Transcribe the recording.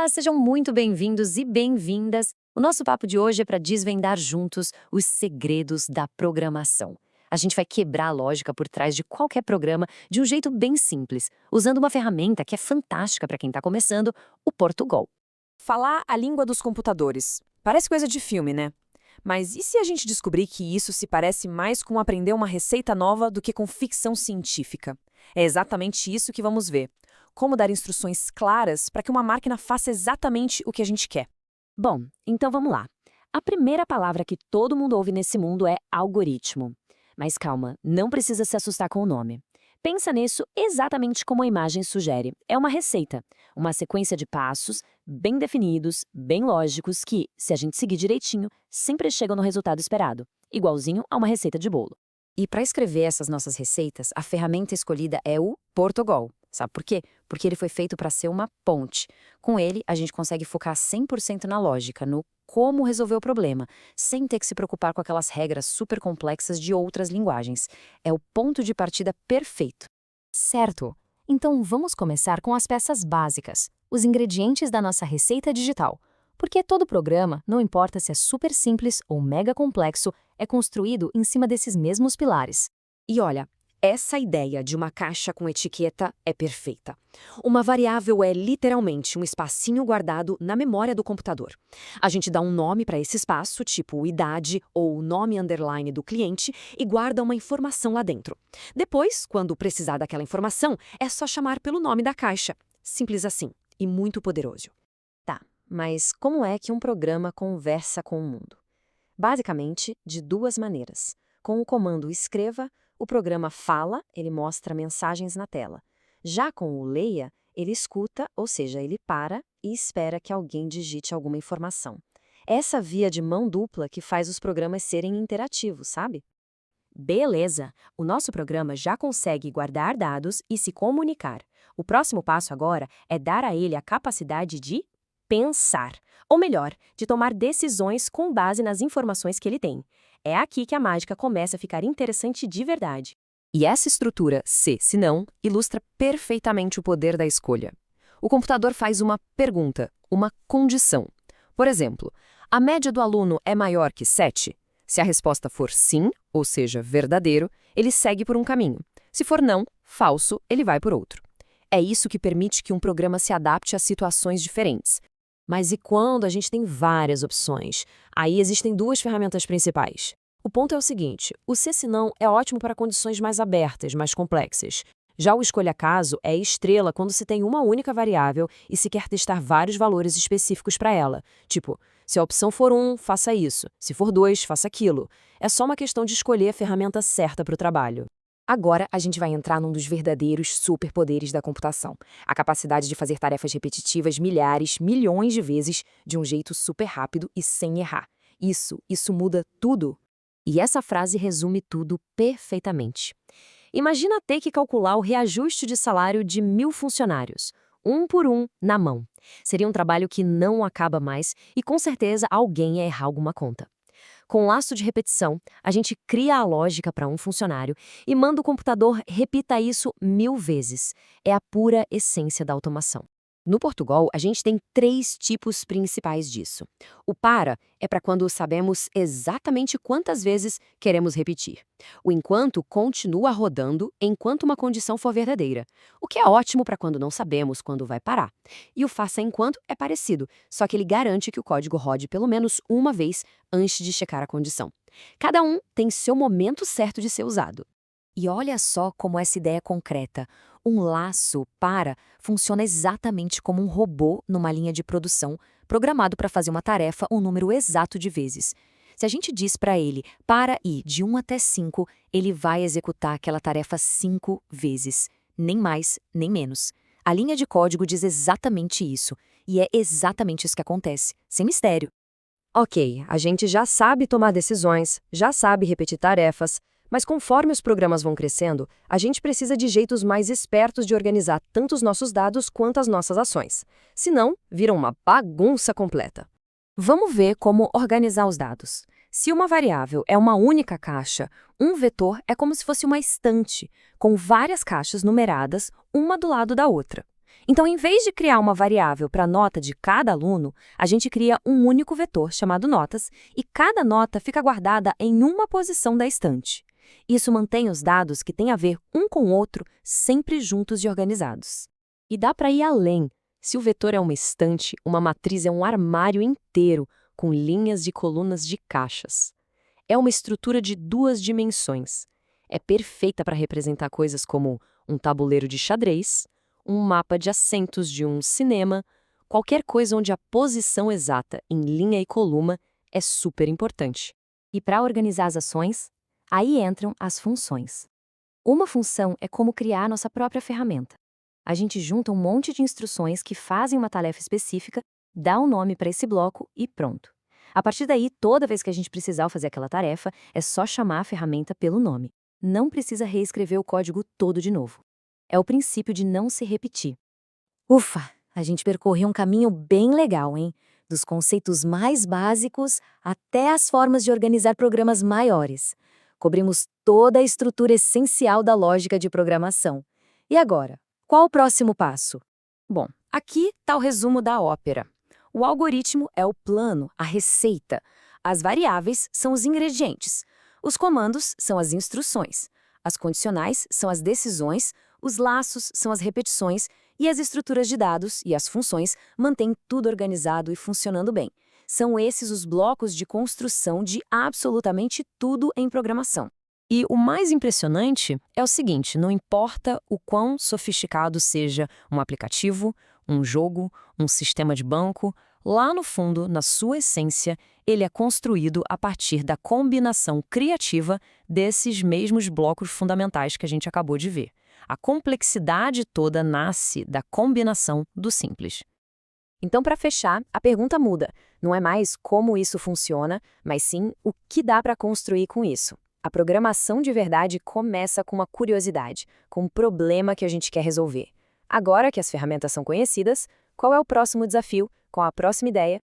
Olá, sejam muito bem-vindos e bem-vindas. O nosso papo de hoje é para desvendar juntos os segredos da programação. A gente vai quebrar a lógica por trás de qualquer programa de um jeito bem simples, usando uma ferramenta que é fantástica para quem está começando, o Portugal. Falar a língua dos computadores. Parece coisa de filme, né? Mas e se a gente descobrir que isso se parece mais com aprender uma receita nova do que com ficção científica? É exatamente isso que vamos ver. Como dar instruções claras para que uma máquina faça exatamente o que a gente quer. Bom, então vamos lá. A primeira palavra que todo mundo ouve nesse mundo é algoritmo. Mas calma, não precisa se assustar com o nome. Pensa nisso exatamente como a imagem sugere. É uma receita, uma sequência de passos bem definidos, bem lógicos que, se a gente seguir direitinho, sempre chegam no resultado esperado, igualzinho a uma receita de bolo. E para escrever essas nossas receitas, a ferramenta escolhida é o Portugal. Sabe por quê? Porque ele foi feito para ser uma ponte. Com ele, a gente consegue focar 100% na lógica, no como resolver o problema, sem ter que se preocupar com aquelas regras super complexas de outras linguagens. É o ponto de partida perfeito. Certo. Então vamos começar com as peças básicas, os ingredientes da nossa receita digital. Porque todo programa, não importa se é super simples ou mega complexo, é construído em cima desses mesmos pilares. E olha, essa ideia de uma caixa com etiqueta é perfeita. Uma variável é literalmente um espacinho guardado na memória do computador. A gente dá um nome para esse espaço, tipo idade ou o nome underline do cliente, e guarda uma informação lá dentro. Depois, quando precisar daquela informação, é só chamar pelo nome da caixa. Simples assim, e muito poderoso. Tá, mas como é que um programa conversa com o mundo? Basicamente, de duas maneiras. Com o comando escreva, o programa fala, ele mostra mensagens na tela. Já com o leia, ele escuta, ou seja, ele para e espera que alguém digite alguma informação. Essa via de mão dupla que faz os programas serem interativos, sabe? Beleza! O nosso programa já consegue guardar dados e se comunicar. O próximo passo agora é dar a ele a capacidade de pensar, ou melhor, de tomar decisões com base nas informações que ele tem. É aqui que a mágica começa a ficar interessante de verdade. E essa estrutura, se não, ilustra perfeitamente o poder da escolha. O computador faz uma pergunta, uma condição. Por exemplo, a média do aluno é maior que 7? Se a resposta for sim, ou seja, verdadeiro, ele segue por um caminho. Se for não, falso, ele vai por outro. É isso que permite que um programa se adapte a situações diferentes. Mas e quando a gente tem várias opções? Aí existem duas ferramentas principais. O ponto é o seguinte, o se não é ótimo para condições mais abertas, mais complexas. Já o escolha caso é estrela quando se tem uma única variável e se quer testar vários valores específicos para ela. Tipo, se a opção for 1, faça isso. Se for 2, faça aquilo. É só uma questão de escolher a ferramenta certa para o trabalho. Agora, a gente vai entrar num dos verdadeiros superpoderes da computação. A capacidade de fazer tarefas repetitivas milhares, milhões de vezes, de um jeito super rápido e sem errar. Isso muda tudo. E essa frase resume tudo perfeitamente. Imagina ter que calcular o reajuste de salário de 1.000 funcionários, um por um, na mão. Seria um trabalho que não acaba mais e com certeza alguém ia errar alguma conta. Com um laço de repetição, a gente cria a lógica para um funcionário e manda o computador repita isso 1.000 vezes. É a pura essência da automação. No Portugal, a gente tem 3 tipos principais disso. O para é para quando sabemos exatamente quantas vezes queremos repetir. O enquanto continua rodando enquanto uma condição for verdadeira, o que é ótimo para quando não sabemos quando vai parar. E o faça enquanto é parecido, só que ele garante que o código rode pelo menos uma vez antes de checar a condição. Cada um tem seu momento certo de ser usado. E olha só como essa ideia é concreta. Um laço para funciona exatamente como um robô numa linha de produção, programado para fazer uma tarefa um número exato de vezes. Se a gente diz para ele, para ir de 1 até 5, ele vai executar aquela tarefa 5 vezes. Nem mais, nem menos. A linha de código diz exatamente isso. E é exatamente isso que acontece, sem mistério. Ok, a gente já sabe tomar decisões, já sabe repetir tarefas, mas conforme os programas vão crescendo, a gente precisa de jeitos mais espertos de organizar tanto os nossos dados quanto as nossas ações. Senão, vira uma bagunça completa. Vamos ver como organizar os dados. Se uma variável é uma única caixa, um vetor é como se fosse uma estante, com várias caixas numeradas, uma do lado da outra. Então, em vez de criar uma variável para a nota de cada aluno, a gente cria um único vetor chamado notas e cada nota fica guardada em uma posição da estante. Isso mantém os dados que têm a ver um com o outro sempre juntos e organizados. E dá para ir além. Se o vetor é uma estante, uma matriz é um armário inteiro, com linhas e colunas de caixas. É uma estrutura de 2 dimensões. É perfeita para representar coisas como um tabuleiro de xadrez, um mapa de assentos de um cinema, qualquer coisa onde a posição exata em linha e coluna é super importante. E para organizar as ações, aí entram as funções. Uma função é como criar nossa própria ferramenta. A gente junta um monte de instruções que fazem uma tarefa específica, dá um nome para esse bloco e pronto. A partir daí, toda vez que a gente precisar fazer aquela tarefa, é só chamar a ferramenta pelo nome. Não precisa reescrever o código todo de novo. É o princípio de não se repetir. Ufa, a gente percorreu um caminho bem legal, hein? Dos conceitos mais básicos até as formas de organizar programas maiores. Cobrimos toda a estrutura essencial da lógica de programação. E agora, qual o próximo passo? Bom, aqui está o resumo da ópera. O algoritmo é o plano, a receita. As variáveis são os ingredientes. Os comandos são as instruções. As condicionais são as decisões. Os laços são as repetições e as estruturas de dados e as funções mantêm tudo organizado e funcionando bem. São esses os blocos de construção de absolutamente tudo em programação. E o mais impressionante é o seguinte, não importa o quão sofisticado seja um aplicativo, um jogo, um sistema de banco, lá no fundo, na sua essência, ele é construído a partir da combinação criativa desses mesmos blocos fundamentais que a gente acabou de ver. A complexidade toda nasce da combinação do simples. Então, para fechar, a pergunta muda. Não é mais como isso funciona, mas sim o que dá para construir com isso. A programação de verdade começa com uma curiosidade, com um problema que a gente quer resolver. Agora que as ferramentas são conhecidas, qual é o próximo desafio? Qual a próxima ideia?